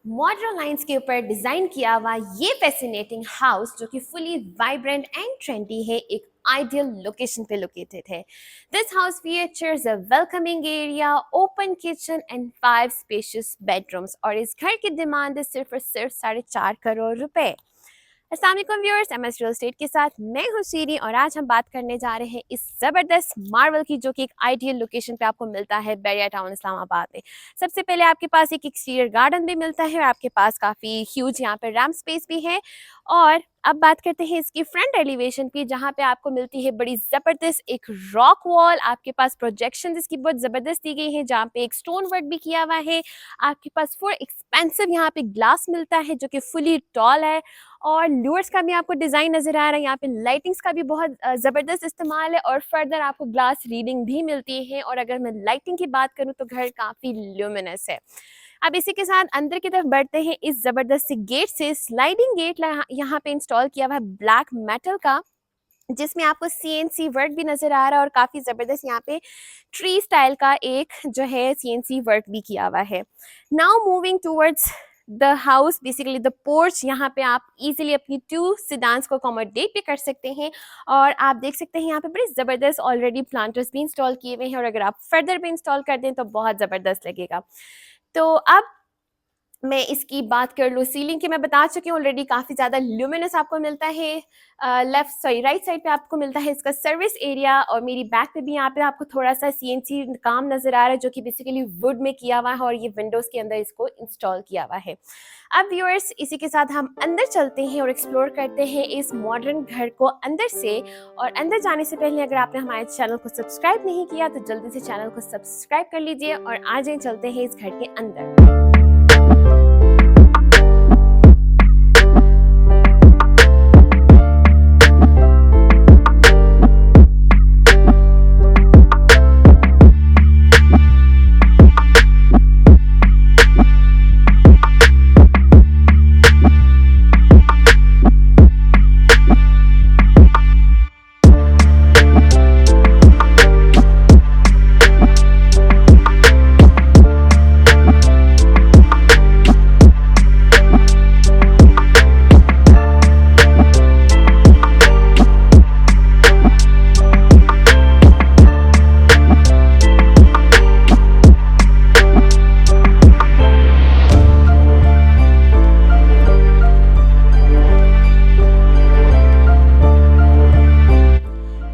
Modern lines के ऊपर design किया हुआ ये फैसिनेटिंग हाउस जो कि फुली वाइब्रेंट एंड ट्रेंडी है, एक आइडियल लोकेशन पे लोकेटेड है. This house features a welcoming area, open kitchen and 5 spacious bedrooms और इस घर की डिमांड है सिर्फ और सिर्फ 4.5 करोड़ रुपए. अस्सलाम वालेकुम व्यूअर्स, एमएस रियल एस्टेट के साथ मैं हूं सीरी और आज हम बात करने जा रहे हैं इस जबरदस्त मार्वल की जो कि एक आइडियल लोकेशन पे आपको मिलता है बैरिया टाउन इस्लामाबाद में. सबसे पहले आपके पास एक एक्सटीरियर गार्डन भी मिलता है और आपके पास काफ़ी ह्यूज यहाँ पे रैम्प स्पेस भी है. और अब बात करते हैं इसकी फ्रंट एलिवेशन की, जहाँ पे आपको मिलती है बड़ी ज़बरदस्त एक रॉक वॉल. आपके पास प्रोजेक्शन इसकी बहुत ज़बरदस्त दी गई है जहाँ पे एक स्टोन वर्क भी किया हुआ है. आपके पास फुल एक्सपेंसिव यहाँ पे ग्लास मिलता है जो कि फुली टॉल है और लूअर्स का भी आपको डिज़ाइन नज़र आ रहा है. यहाँ पे लाइटिंग्स का भी बहुत ज़बरदस्त इस्तेमाल है और फर्दर आपको ग्लास रीडिंग भी मिलती है. और अगर मैं लाइटिंग की बात करूँ तो घर काफ़ी ल्यूमिनस है. अब इसी के साथ अंदर की तरफ बढ़ते हैं. इस ज़बरदस्त गेट से स्लाइडिंग गेट यहाँ पे इंस्टॉल किया हुआ है ब्लैक मेटल का, जिसमें आपको सीएनसी वर्क भी नज़र आ रहा है और काफ़ी ज़बरदस्त यहाँ पे ट्री स्टाइल का एक जो है सीएनसी वर्क भी किया हुआ है. Now moving towards the house, basically the porch. यहाँ पे आप इजीली अपनी 2 सिडान्स को अकोमोडेट भी कर सकते हैं और आप देख सकते हैं यहाँ पे बड़े ज़बरदस्त ऑलरेडी प्लांटर्स भी इंस्टॉल किए हुए हैं और अगर आप फर्दर भी इंस्टॉल कर दें तो बहुत ज़बरदस्त लगेगा. तो अब मैं इसकी बात कर लूँ सीलिंग की, मैं बता चुकी हूँ ऑलरेडी काफ़ी ज़्यादा ल्यूमिनस आपको मिलता है. राइट साइड पे आपको मिलता है इसका सर्विस एरिया और मेरी बैक पे भी यहाँ पे आपको थोड़ा सा सीएनसी काम नज़र आ रहा है जो कि बेसिकली वुड में किया हुआ है और ये विंडोज़ के अंदर इसको इंस्टॉल किया हुआ है. अब व्यूअर्स, इसी के साथ हम अंदर चलते हैं और एक्सप्लोर करते हैं इस मॉडर्न घर को अंदर से. और अंदर जाने से पहले अगर आपने हमारे चैनल को सब्सक्राइब नहीं किया तो जल्दी से चैनल को सब्सक्राइब कर लीजिए और आज ही चलते हैं इस घर के अंदर.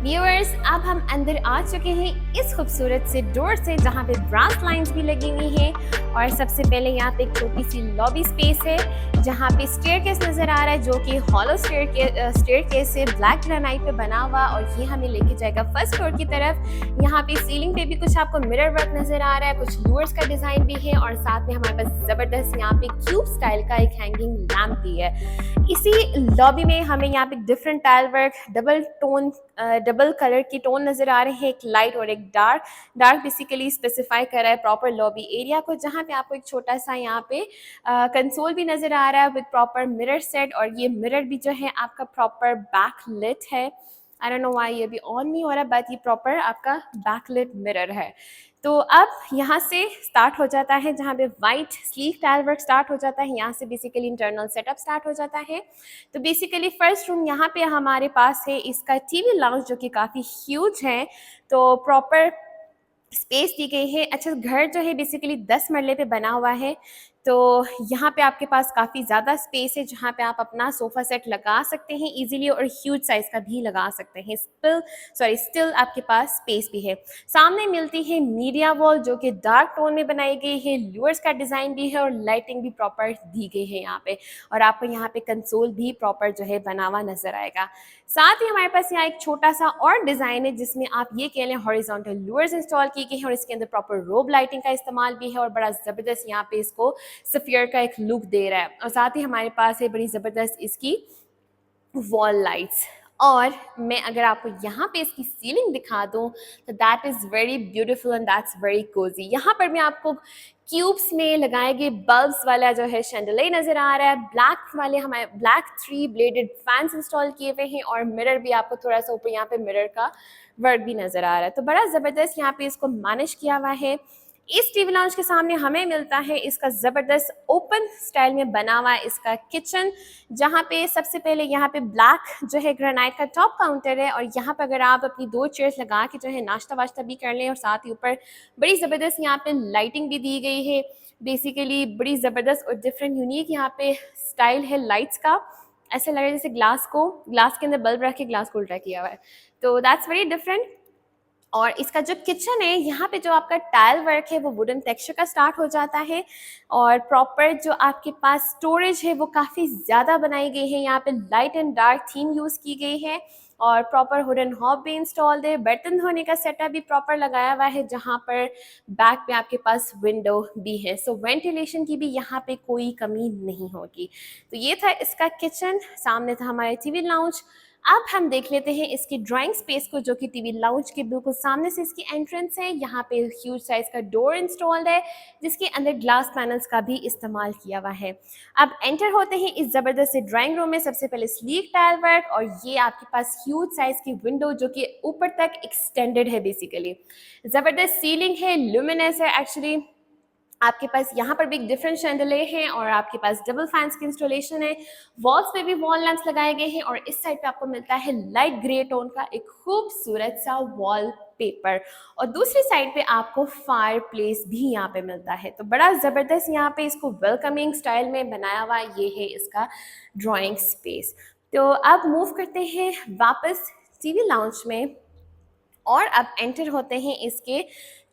व्यूअर्स, अब हम अंदर आ चुके हैं इस खूबसूरत से डोर से जहाँ पे ब्रास लाइंस भी लगी हुई हैं. और सबसे पहले यहाँ पे एक छोटी सी लॉबी स्पेस है जहाँ पे स्टेयरकेस नज़र आ रहा है जो कि हॉलो स्टेयरकेस से ब्लैक ग्रेनाइट पे बना हुआ और ये हमें लेके जाएगा फर्स्ट फ्लोर की तरफ. यहाँ पे सीलिंग पे भी कुछ आपको मिरर वर्क नज़र आ रहा है, कुछ लूअर्स का डिज़ाइन भी है और साथ में हमारे पास ज़बरदस्त यहाँ पे क्यूब स्टाइल का एक हैंगिंग लैम्प भी है. इसी लॉबी में हमें यहाँ पे different tile work, double colour की टोन नज़र आ रहे हैं, एक लाइट और एक डार्क. डार्क बेसिकली स्पेसिफाई कर रहा है प्रॉपर लॉबी एरिया को, जहाँ पे आपको एक छोटा सा यहाँ पे कंसोल भी नज़र आ रहा है विद प्रॉपर मिरर सेट और ये मिरर भी जो है आपका प्रॉपर बैक लिट है. आई डोंट नो व्हाई ये भी ऑन नहीं हो रहा बट ये प्रॉपर आपका बैकलिट मिरर है. तो अब यहाँ से स्टार्ट हो जाता है जहाँ पे white sleek tile work start हो जाता है. यहाँ से बेसिकली इंटरनल सेटअप स्टार्ट हो जाता है. तो बेसिकली फर्स्ट रूम यहाँ पे हमारे पास है इसका टीवी लाउंज जो कि काफ़ी ह्यूज है. तो प्रॉपर स्पेस दी गई है. अच्छा, घर जो है बेसिकली 10 मरले पे बना हुआ है. तो यहाँ पे आपके पास काफ़ी ज़्यादा स्पेस है जहाँ पे आप अपना सोफ़ा सेट लगा सकते हैं इजीली और ह्यूज साइज़ का भी लगा सकते हैं. स्टिल आपके पास स्पेस भी है. सामने मिलती है मीडिया वॉल जो कि डार्क टोन में बनाई गई है. लूअर्स का डिज़ाइन भी है और लाइटिंग भी प्रॉपर दी गई है यहाँ पे और आपको यहाँ पे कंसोल भी प्रॉपर जो है बना हुआ नज़र आएगा. साथ ही हमारे पास यहाँ एक छोटा सा और डिज़ाइन है जिसमें आप ये कह लें हॉरिजॉन्टल लूअर्स इंस्टॉल की गई हैं और इसके अंदर प्रॉपर रोब लाइटिंग का इस्तेमाल भी है और बड़ा ज़बरदस्त यहाँ पे इसको सफियर का एक लुक दे रहा है. और साथ ही हमारे पास है बड़ी ज़बरदस्त इसकी वॉल लाइट्स. और मैं अगर आपको यहाँ पे इसकी सीलिंग दिखा दूँ तो that is very beautiful and that's very Cozi. यहाँ पर मैं आपको क्यूब्स में लगाए गए बल्ब्स वाला जो है शैंडलियर नज़र आ रहा है. ब्लैक वाले हमारे ब्लैक 3 ब्लेडेड फैंस इंस्टॉल किए हुए हैं और मिरर भी आपको थोड़ा सा ऊपर यहाँ पे मिरर का वर्क भी नज़र आ रहा है. तो बड़ा ज़बरदस्त यहाँ पे इसको मैनेज किया हुआ है. इस टीवी लाउंज के सामने हमें मिलता है इसका ज़बरदस्त ओपन स्टाइल में बना हुआ इसका किचन, जहाँ पे सबसे पहले यहाँ पे ब्लैक जो है ग्रेनाइट का टॉप काउंटर है, और यहाँ पर अगर आप अपनी 2 चेयर्स लगा के जो है नाश्ता वाश्ता भी कर लें, और साथ ही ऊपर बड़ी ज़बरदस्त यहाँ पे लाइटिंग भी दी गई है। बेसिकली बड़ी ज़बरदस्त और डिफरेंट यूनिक यहाँ पे स्टाइल है लाइट्स का। ऐसा लग रहा है जैसे ग्लास के अंदर बल्ब रख के ग्लास को उल्टा किया हुआ है, तो दैट्स वेरी डिफरेंट। और इसका जो किचन है, यहाँ पे जो आपका टाइल वर्क है वो वुडन टेक्सचर का स्टार्ट हो जाता है, और प्रॉपर जो आपके पास स्टोरेज है वो काफ़ी ज़्यादा बनाई गई है। यहाँ पे light and dark theme use की गई है, और प्रॉपर वुडन हॉब भी इंस्टॉल्ड है। बर्तन धोने का सेटअप भी प्रॉपर लगाया हुआ है, जहाँ पर बैक पे आपके पास विंडो भी है, सो वेंटिलेशन की भी यहाँ पे कोई कमी नहीं होगी। तो ये था इसका किचन, सामने था हमारे टीवी लाउंज। अब हम देख लेते हैं इसकी ड्राइंग स्पेस को, जो कि टीवी लाउंज के बिल्कुल सामने से इसकी एंट्रेंस है। यहाँ पे ह्यूज साइज का डोर इंस्टॉल्ड है, जिसके अंदर ग्लास पैनल्स का भी इस्तेमाल किया हुआ है। अब एंटर होते हैं इस ज़बरदस्त से ड्राइंग रूम में। सबसे पहले स्लीक टाइल वर्क, और ये आपके पास ह्यूज साइज की विंडो जो कि ऊपर तक एक्सटेंडेड है। बेसिकली ज़बरदस्त सीलिंग है, ल्यूमिनस है एक्चुअली। आपके पास यहाँ पर भी एक डिफरेंट शैंडलियर है, और आपके पास डबल फैंस की इंस्टॉलेशन है। वॉल्स पे भी वॉल लैंप्स लगाए गए हैं, और इस साइड पे आपको मिलता है लाइट ग्रे टोन का एक खूबसूरत सा वॉल पेपर, और दूसरी साइड पे आपको फायर प्लेस भी यहाँ पे मिलता है। तो बड़ा ज़बरदस्त यहाँ पे इसको वेलकमिंग स्टाइल में बनाया हुआ ये है इसका ड्राइंग स्पेस। तो अब मूव करते हैं वापस टीवी लाउंज में, और अब एंटर होते हैं इसके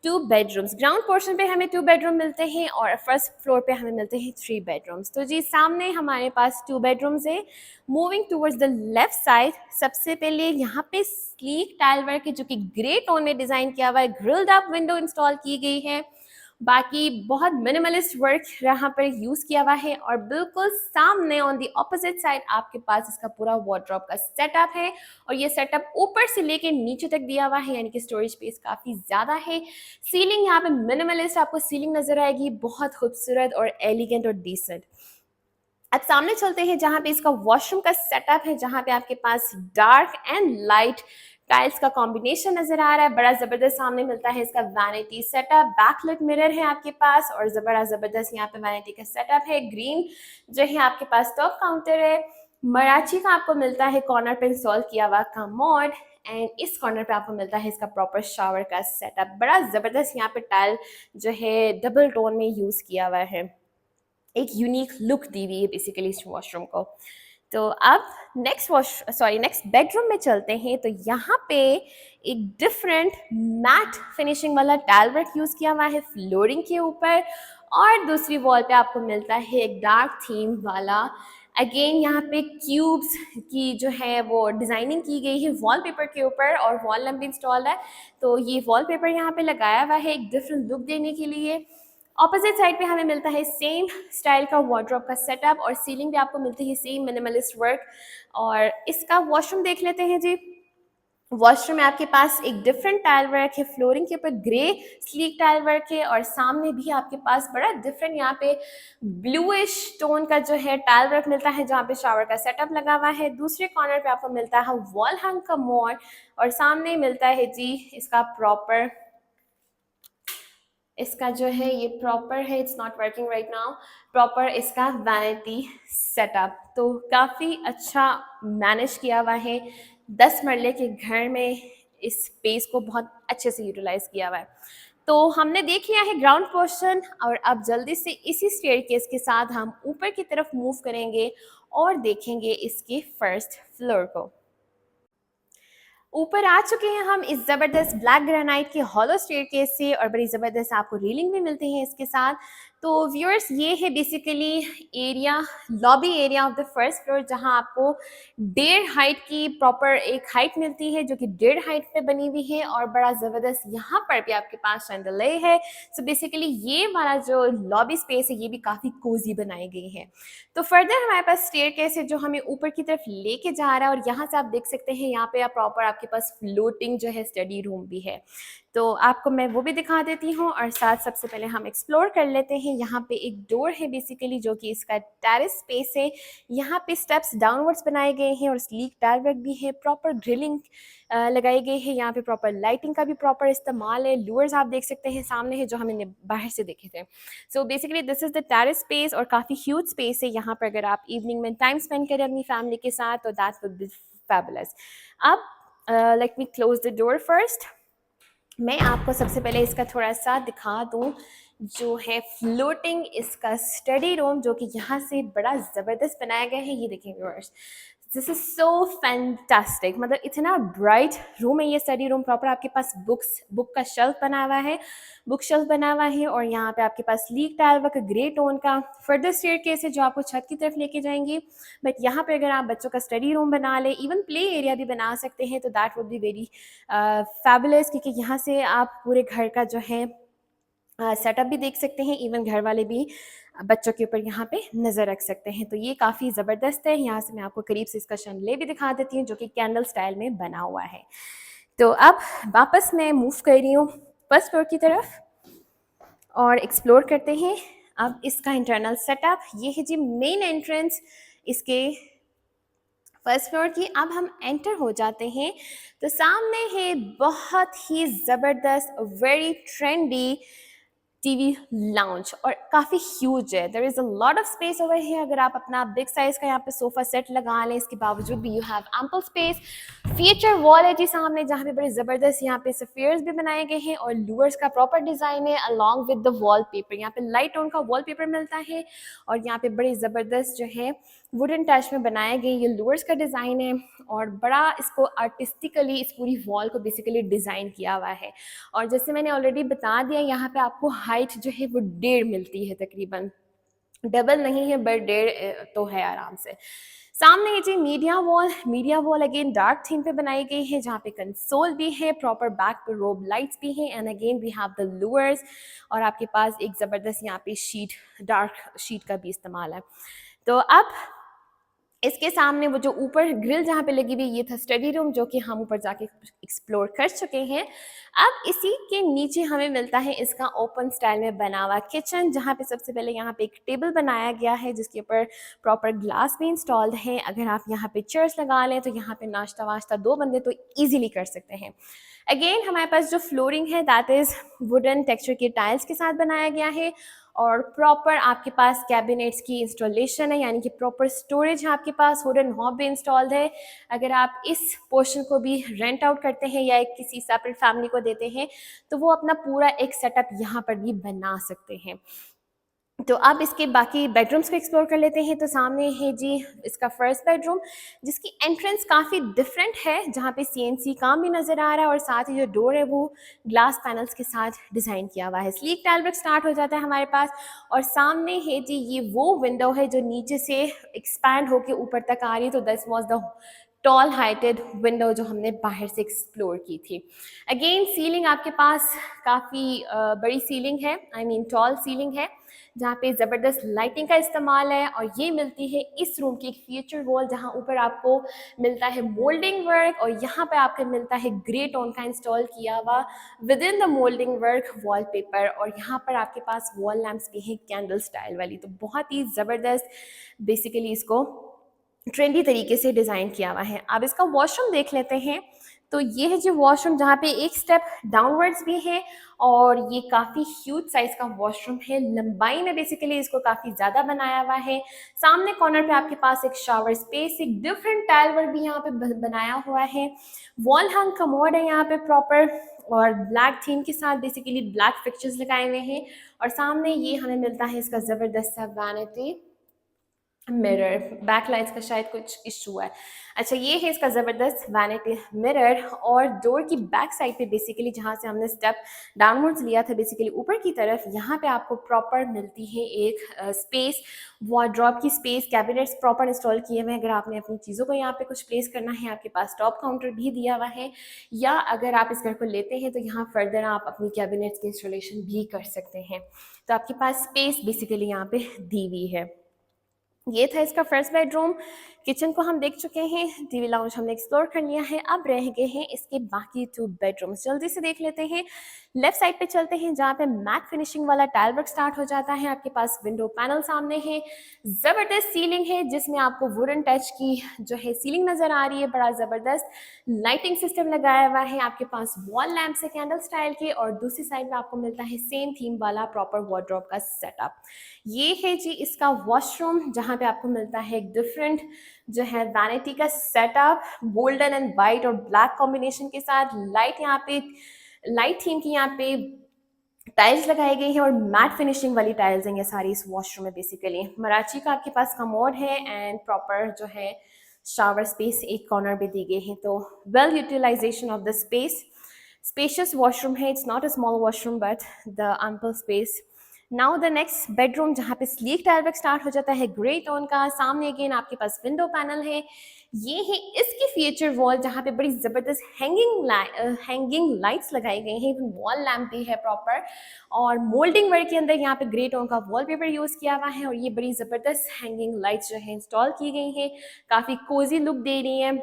2 बेडरूम्स। ग्राउंड पोर्शन पे हमें 2 बेडरूम मिलते हैं, और फर्स्ट फ्लोर पे हमें मिलते हैं 3 बेडरूम्स। तो जी सामने हमारे पास 2 बेडरूम्स है। Moving towards the left side, सबसे पहले यहाँ पे स्लीक टाइल वर्क है, जो कि ग्रे टोन में डिज़ाइन किया हुआ है। ग्रिल्ड अप विंडो इंस्टॉल की गई है। बाकी बहुत मिनिमलिस्ट वर्क यहाँ पर यूज़ किया हुआ है, और बिल्कुल सामने ऑन दी ऑपोजिट साइड आपके पास इसका पूरा वार्डरोब का सेटअप है, और ये सेटअप ऊपर से लेके नीचे तक दिया हुआ है, यानी कि स्टोरेज स्पेस काफ़ी ज़्यादा है। सीलिंग यहाँ पे मिनिमलिस्ट आपको सीलिंग नज़र आएगी, बहुत खूबसूरत और एलिगेंट और डिसेंट। अब सामने चलते हैं जहाँ पे इसका वॉशरूम का सेटअप है, जहाँ पे आपके पास डार्क एंड लाइट टाइल्स का कॉम्बिनेशन नजर आ रहा है। बड़ा जबरदस्त सामने मिलता है इसका वैनिटी सेटअप, बैकलाइट मिरर है आपके पास, और बड़ा जबरदस्त यहाँ पे वैनिटी का सेटअप है। ग्रीन जो है आपके पास टॉप काउंटर है। मराठी का आपको मिलता है कॉर्नर पे इंस्टॉल किया हुआ कमोड, एंड इस कॉर्नर पे आपको मिलता है इसका प्रॉपर शावर का सेटअप। बड़ा जबरदस्त यहाँ पे टाइल जो है डबल टोन में यूज किया हुआ है, एक यूनिक लुक दी हुई है बेसिकली इस वॉशरूम को। तो अब नेक्स्ट बेडरूम में चलते हैं। तो यहाँ पे एक डिफरेंट मैट फिनिशिंग वाला टाइल वर्क यूज़ किया हुआ है फ्लोरिंग के ऊपर, और दूसरी वॉल पे आपको मिलता है एक डार्क थीम वाला, अगेन यहाँ पे क्यूब्स की जो है वो डिज़ाइनिंग की गई है वॉलपेपर के ऊपर, और वॉल लैम्प भी इंस्टॉल है। तो ये वॉलपेपर यहाँ पे लगाया हुआ है एक डिफरेंट लुक देने के लिए। ऑपोजिट साइड पे हमें मिलता है सेम स्टाइल का वार्डरोब का सेटअप, और सीलिंग भी आपको मिलती है सेम मिनिमलिस्ट वर्क। और इसका वॉशरूम देख लेते हैं जी। वॉशरूम में आपके पास एक डिफरेंट टाइल वर्क है, फ्लोरिंग के ऊपर ग्रे स्लीक टाइल वर्क है, और सामने भी आपके पास बड़ा डिफरेंट यहाँ पे ब्लूइश टोन का जो है टाइल वर्क मिलता है, जहाँ पे शावर का सेटअप लगा हुआ है। दूसरे कॉर्नर पे आपको मिलता है वॉल हैंग का मोर, और सामने मिलता है जी इसका जो है ये प्रॉपर है, it's not working right now, proper इसका वैनिटी सेटअप। तो काफ़ी अच्छा मैनेज किया हुआ है। 10 मरले के घर में इस स्पेस को बहुत अच्छे से यूटिलाइज किया हुआ है। तो हमने देख लिया है ग्राउंड पोर्शन, और अब जल्दी से इसी स्टेयरकेस के साथ हम ऊपर की तरफ मूव करेंगे और देखेंगे इसके फर्स्ट फ्लोर को। ऊपर आ चुके हैं हम इस ज़बरदस्त ब्लैक ग्रेनाइट के हॉलो स्टेयरकेस से, और बड़ी ज़बरदस्त आपको रेलिंग भी मिलती है इसके साथ। तो व्यूअर्स ये है basically area, lobby area of the first floor, जहां आपको 1.5 हाइट की प्रॉपर एक हाइट मिलती है, जो कि 1.5 हाइट पे बनी हुई है, और बड़ा ज़बरदस्त यहाँ पर भी आपके पास शैंडलियर है। सो बेसिकली ये वाला जो लॉबी स्पेस है ये भी काफ़ी कोजी बनाई गई है। तो फर्दर हमारे पास स्टेयरकेस है जो हमें ऊपर की तरफ लेके जा रहा है, और यहाँ से आप देख सकते हैं यहाँ पे आप प्रॉपर आपके पास फ्लोटिंग जो है स्टडी रूम भी है। तो आपको मैं वो भी दिखा देती हूँ और साथ सबसे पहले हम एक्सप्लोर कर लेते हैं। यहाँ पे एक डोर है बेसिकली जो कि इसका टेरेस स्पेस है। यहाँ पे स्टेप्स डाउनवर्ड्स बनाए गए हैं और स्लीक टाइल वर्क भी है। प्रॉपर ग्रिलिंग लगाई गई है। यहाँ पे प्रॉपर लाइटिंग का भी प्रॉपर इस्तेमाल है। लूअर्स आप देख सकते हैं सामने है जो हमने बाहर से देखे थे। So basically this is the terrace space और काफ़ी ह्यूज स्पेस है यहाँ पर। अगर आप इवनिंग में टाइम स्पेंड करें अपनी फैमिली के साथ तो दैट वुड बी फैबुलस। अब let me close the door first. मैं आपको सबसे पहले इसका थोड़ा सा दिखा दूं जो है फ्लोटिंग इसका स्टडी रूम, जो कि यहाँ से बड़ा ज़बरदस्त बनाया गया है। ये देखें viewers, this is so fantastic. मतलब इतना ब्राइट रूम है ये स्टडी रूम। प्रॉपर आपके पास बुक का शेल्फ बना हुआ है, बुक शेल्फ बना हुआ है और यहाँ पे आपके पास sleek tile work grey tone का फर्दर स्टेयरकेस है जो आपको छत की तरफ लेके जाएंगी। बट यहाँ पे अगर आप बच्चों का स्टडी रूम बना ले, इवन प्ले एरिया भी बना सकते हैं, तो that would be very fabulous, क्योंकि यहाँ से आप पूरे घर का जो है सेटअप भी देख सकते हैं। इवन घर वाले भी बच्चों के ऊपर यहाँ पे नज़र रख सकते हैं। तो ये काफ़ी ज़बरदस्त है। यहाँ से मैं आपको करीब से इसका शंडले भी दिखा देती हूँ जो कि कैंडल स्टाइल में बना हुआ है। तो अब वापस मैं मूव कर रही हूँ फर्स्ट फ्लोर की तरफ और एक्सप्लोर करते हैं अब इसका इंटरनल सेटअप। ये है जी मेन एंट्रेंस इसके फर्स्ट फ्लोर की। अब हम एंटर हो जाते हैं तो सामने है बहुत ही ज़बरदस्त वेरी ट्रेंडी टीवी लाउंज और काफ़ी ह्यूज है। There is a lot of space over here. अगर आप अपना बिग साइज का यहाँ पे सोफा सेट लगा लें, इसके बावजूद भी you have ample space. Feature wall है जी सामने, जहाँ पे बड़े ज़बरदस्त यहाँ पे सफेयर्स भी बनाए गए हैं और लूअर्स का प्रॉपर डिज़ाइन है अलॉन्ग विद द वॉलपेपर। यहाँ पे लाइट टोन का वॉलपेपर मिलता है और यहाँ पे बड़े ज़बरदस्त जो है वुडन टच में बनाए गए ये लूअर्स का डिज़ाइन है और बड़ा इसको आर्टिस्टिकली इस पूरी वॉल को बेसिकली डिज़ाइन किया हुआ है। और जैसे मैंने ऑलरेडी बता दिया, यहाँ पे आपको हाइट जो है वो 1.5 मिलती है, तकरीबन डबल नहीं है बट 1.5 तो है आराम से। सामने ये जी media wall again dark theme पे बनाई गई है, जहाँ पे कंसोल भी है, प्रॉपर बैक पे रोब लाइट्स भी हैं and again we have the lures और आपके पास एक ज़बरदस्त यहाँ पे शीट, डार्क शीट का भी इस्तेमाल है। तो अब इसके सामने वो जो ऊपर ग्रिल जहाँ पे लगी हुई, ये था स्टडी रूम जो कि हम ऊपर जाके एक्सप्लोर कर चुके हैं। अब इसी के नीचे हमें मिलता है इसका ओपन स्टाइल में बना हुआ किचन, जहाँ पे सबसे पहले यहाँ पे एक टेबल बनाया गया है जिसके ऊपर प्रॉपर ग्लास भी इंस्टॉल्ड है। अगर आप यहाँ पे चेयर्स लगा लें तो यहाँ पे नाश्ता वाश्ता 2 बंदे तो ईजिली कर सकते हैं। अगेन हमारे पास जो फ्लोरिंग है दैट इज़ वुडन टेक्सचर के टाइल्स के साथ बनाया गया है और प्रॉपर आपके पास कैबिनेट्स की इंस्टॉलेशन है, यानी कि प्रॉपर स्टोरेज है आपके पास। वुडन हॉब भी इंस्टॉल्ड है। अगर आप इस पोर्शन को भी रेंट आउट करते हैं या एक किसी सेपरेट फैमिली को देते हैं तो वो अपना पूरा एक सेटअप यहाँ पर भी बना सकते हैं। तो अब इसके बाकी बेडरूम्स को एक्सप्लोर कर लेते हैं। तो सामने है जी इसका फर्स्ट बेडरूम, जिसकी एंट्रेंस काफ़ी डिफरेंट है, जहाँ पे सीएनसी काम भी नज़र आ रहा है और साथ ही जो डोर है वो ग्लास पैनल्स के साथ डिज़ाइन किया हुआ है। स्लीक टाइल वर्क स्टार्ट हो जाता है हमारे पास और सामने है जी ये वो विंडो है जो नीचे से एक्सपैंड होकर ऊपर तक आ रही है। तो this was the tall heighted window जो हमने बाहर से एक्सप्लोर की थी। अगेन सीलिंग आपके पास काफ़ी बड़ी सीलिंग है, आई मीन टॉल सीलिंग है, जहाँ पे ज़बरदस्त लाइटिंग का इस्तेमाल है और ये मिलती है इस रूम की एक फीचर वॉल, जहाँ ऊपर आपको मिलता है मोल्डिंग वर्क और यहाँ पे आपको मिलता है ग्रे टोन का इंस्टॉल किया हुआ with in the moulding work wallpaper और यहाँ पर आपके पास वॉल लैम्प्स भी हैं कैंडल स्टाइल वाली। तो बहुत ही ज़बरदस्त बेसिकली इसको ट्रेंडी तरीके से डिज़ाइन किया हुआ है। अब इसका वॉशरूम देख लेते हैं। तो ये है जो वॉशरूम, जहाँ पे एक स्टेप डाउनवर्ड्स भी है और ये काफ़ी ह्यूज साइज़ का वॉशरूम है। लंबाई में बेसिकली इसको काफ़ी ज़्यादा बनाया हुआ है। सामने कॉर्नर पे आपके पास एक शावर स्पेस, एक डिफरेंट टाइल वर्क भी यहाँ पे बनाया हुआ है। वॉल हंग कमोड है यहाँ पे प्रॉपर और ब्लैक थीम के साथ बेसिकली ब्लैक फिक्चर्स लगाए हुए हैं और सामने ये हमें मिलता है इसका ज़बरदस्त सा वैनिटी मिरर। बैक लाइट्स का शायद कुछ इशू है। अच्छा, ये है इसका ज़बरदस्त वैनिटी मिरर और डोर की बैक साइड पे बेसिकली जहाँ से हमने स्टेप डाउनवर्ड्स लिया था बेसिकली ऊपर की तरफ, यहाँ पे आपको प्रॉपर मिलती है एक स्पेस, वार्डरोब की स्पेस, कैबिनेट्स प्रॉपर इंस्टॉल किए हुए हैं। अगर आपने अपनी चीज़ों को यहाँ पे कुछ प्लेस करना है, आपके पास टॉप काउंटर भी दिया हुआ है, या अगर आप इस घर को लेते हैं तो यहाँ फर्दर आप अपनी कैबिनेट्स की इंस्टॉलेशन भी कर सकते हैं। तो आपके पास स्पेस बेसिकली यहाँ पे दी हुई है। ये था इसका फर्स्ट बेडरूम। किचन को हम देख चुके हैं, टीवी लाउंज हमने एक्सप्लोर कर लिया है, अब रह गए हैं इसके बाकी 2 बेडरूम्स। जल्दी से देख लेते हैं। लेफ्ट साइड पे चलते हैं जहाँ पे मैट फिनिशिंग वाला टाइल वर्क स्टार्ट हो जाता है। आपके पास विंडो पैनल सामने है, ज़बरदस्त सीलिंग है जिसमें आपको वुडन टच की जो है सीलिंग नज़र आ रही है। बड़ा ज़बरदस्त लाइटिंग सिस्टम लगाया हुआ है। आपके पास वॉल लैम्प है कैंडल स्टाइल के, और दूसरी साइड में आपको मिलता है सेम थीम वाला प्रॉपर वार्डरोब का सेटअप। ये है जी इसका वॉशरूम, जहाँ पे आपको मिलता है एक डिफरेंट जो है वैनिटी का सेटअप, गोल्डन एंड वाइट और ब्लैक कॉम्बिनेशन के साथ। लाइट यहाँ पे लाइट थीम की यहाँ पे टाइल्स लगाई गई हैं और मैट फिनिशिंग वाली टाइल्स हैं ये सारी इस वॉशरूम में। बेसिकली मराची का आपके पास कमोड है एंड प्रॉपर जो है शावर स्पेस एक कॉर्नर पे दी गई है। तो well utilization of the space, spacious washroom है। It's not a small washroom but the ample space. Now the next bedroom, जहाँ पे स्लीक टाइल वर्क स्टार्ट हो जाता है ग्रे टोन का। सामने अगेन आपके पास विंडो पैनल है। ये है इसकी फीचर वॉल, जहाँ पे बड़ी ज़बरदस्त हैंगिंग लाइट्स लगाई गई हैं। इवन वॉल लैम्प भी है प्रॉपर, और मोल्डिंग वर्क के अंदर यहाँ पे ग्रे टोन का वॉलपेपर यूज़ किया हुआ है, और ये बड़ी ज़बरदस्त हैंगिंग लाइट्स जो है इंस्टॉल की गई हैं। काफ़ी कोजी लुक दे रही हैं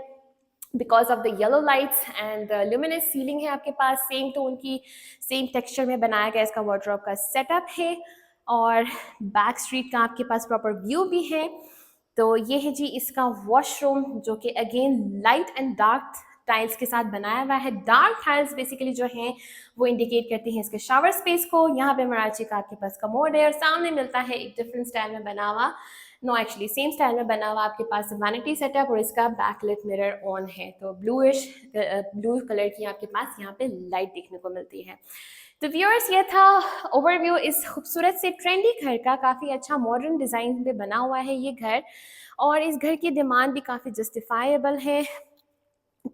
because of the yellow lights and luminous ceiling है आपके पास। सेम टोन की सेम टेक्सचर में बनाया गया इसका वार्डरोब का सेटअप है, और बैक स्ट्रीट का आपके पास प्रॉपर व्यू भी है। तो ये है जी इसका वॉशरूम, जो कि again light and dark tiles के साथ बनाया हुआ है। डार्क टाइल्स बेसिकली जो हैं वो इंडिकेट करती हैं इसके शावर स्पेस को। यहाँ पे मराची का आपके पास कमोड है, और सामने मिलता है एक डिफरेंट स्टाइल में बना हुआ, नो एक्चुअली सेम स्टाइल में बना हुआ आपके पास वैनिटी सेटअप, और इसका बैकलिट मिरर ऑन है। तो ब्लू कलर की आपके पास यहाँ पे लाइट देखने को मिलती है। तो व्यूअर्स, ये था ओवरव्यू इस खूबसूरत से ट्रेंडी घर का। काफ़ी अच्छा मॉडर्न डिज़ाइन पे बना हुआ है ये घर, और इस घर की डिमांड भी काफ़ी जस्टिफाइबल है।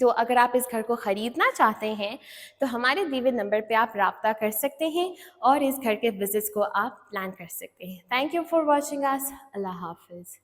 तो अगर आप इस घर को ख़रीदना चाहते हैं तो हमारे दिए हुए नंबर पे आप राब्ता कर सकते हैं, और इस घर के विजिट्स को आप प्लान कर सकते हैं। Thank you for watching us. अल्लाह हाफिज़।